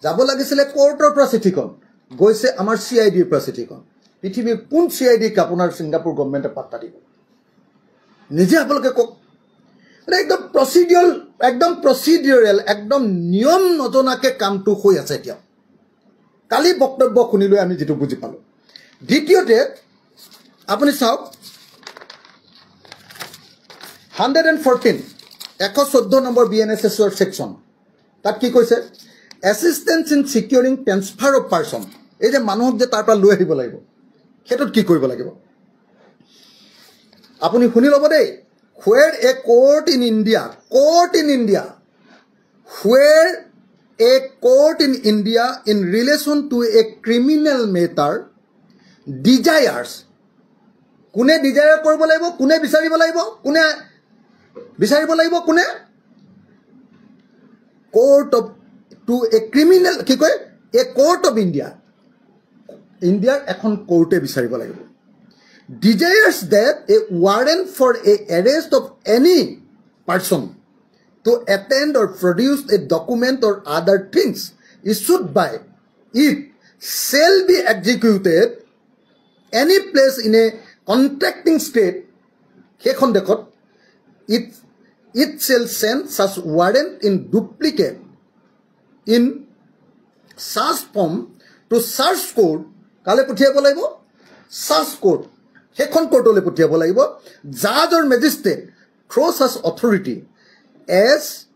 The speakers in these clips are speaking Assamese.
যাব লাগিছিলে কোৰ্টৰ পৰা চিঠিখন গৈছে আমাৰ CIDৰ পৰা চিঠিখন পৃথিৱীৰ কোন CIDক আপোনাৰ ছিংগাপুৰ গভৰ্ণমেণ্টে পাত্তা দিব নিজে আপোনালোকে কওক একদম প্ৰচিডিউৰেল একদম নিয়ম নজনাকে কামটো হৈ আছে এতিয়া কালি বক্তব্য শুনিলৈ আমি যেটো বুজি পালো দ্বিতীয়তে আপুনি চাওক 114 নম্বৰ BNSS ৰ সেকশন তাত কি কৈছে assistance in securing transfer of person এই যে মানুহক যে তাৰ পৰা লৈ আহিব লাগিব হেতুত কি কৰিব লাগিব আপুনি শুনি লব দেই where a court in India where a court in India in relation to a criminal matter desires কোনে desire কৰিব লাগিব কোনে বিচাৰিব লাগিব কোনে court of to a criminal কি কয় a court of India এখন কোর্টে বিচাৰিব লাগিব desires that a warrant for a arrest of any person to attend or produce a document or other things issued by it shall be executed any place in a contracting state hekhon dekhot it shall send such warrant in duplicate in such form to such court kale puthiabo laibo such court hekhon courtole puthiabo laibo judge or magistrate through such authority as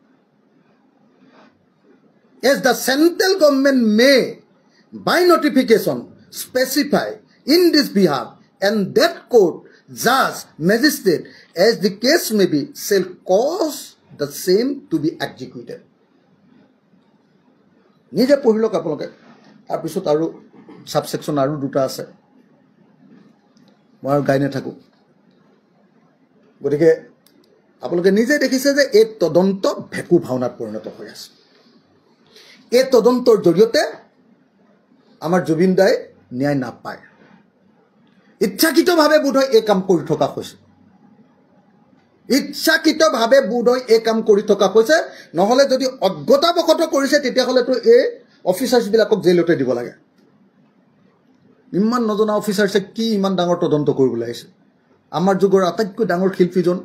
the central government may by notification specify in this behalf and that court judge magistrate as the case may be shall cause the same to be executed nije pohilok apoloke tar pisot aru subsection aru duta ase মই গাইনে থাকো গতিকে আপোনালোকে নিজে দেখিছে যে এই তদন্ত ভেকু ভাওনাত পৰিণত হৈ আছে এই তদন্তৰ জৰিয়তে আমাৰ জুবিন দাই ন্যায় নাপায় ইচ্ছাকৃতভাৱে বোধহয় এই কাম কৰি থকা হৈছে নহলে যদি অজ্ঞতাবশত কৰিছে তেতিয়াহলেতো এই অফিচাৰ্ছ বিলাকক জেলতে দিব লাগে ইমান নজনা অফিচাৰ্ছে কি ইমান ডাঙৰ তদন্ত কৰিবলৈ আহিছে আমাৰ যুগৰ আটাইতকৈ ডাঙৰ শিল্পীজন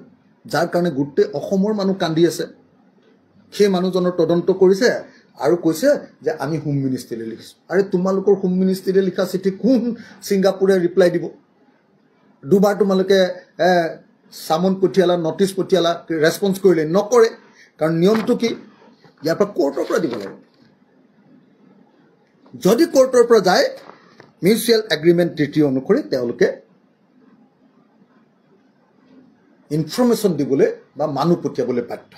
যাৰ কাৰণে গোটেই অসমৰ মানুহ কান্দি আছে সেই মানুহজনৰ তদন্ত কৰিছে আৰু কৈছে যে আমি হোম মিনিষ্ট্ৰীলৈ লিখিছো আৰে তোমালোকৰ হোম মিনিষ্ট্ৰীলৈ লিখা চিঠি কোন ছিংগাপুৰে ৰিপ্লাই দিব দুবাৰ তোমালোকে সামন পঠিয়ালা নটিচ পঠিয়ালা ৰেসপন্স কৰিলে নকৰে কাৰণ নিয়মটো কি ইয়াৰ পৰা কোৰ্টৰ পৰা দিব লাগে যদি কোৰ্টৰ পৰা যায় মিউচুৱেল এগ্ৰিমেন্ট ট্ৰিটি অনুসৰি তেওঁলোকে ইনফৰমেশন দিবলৈ বা মানুহ পঠিয়াবলৈ বাধ্য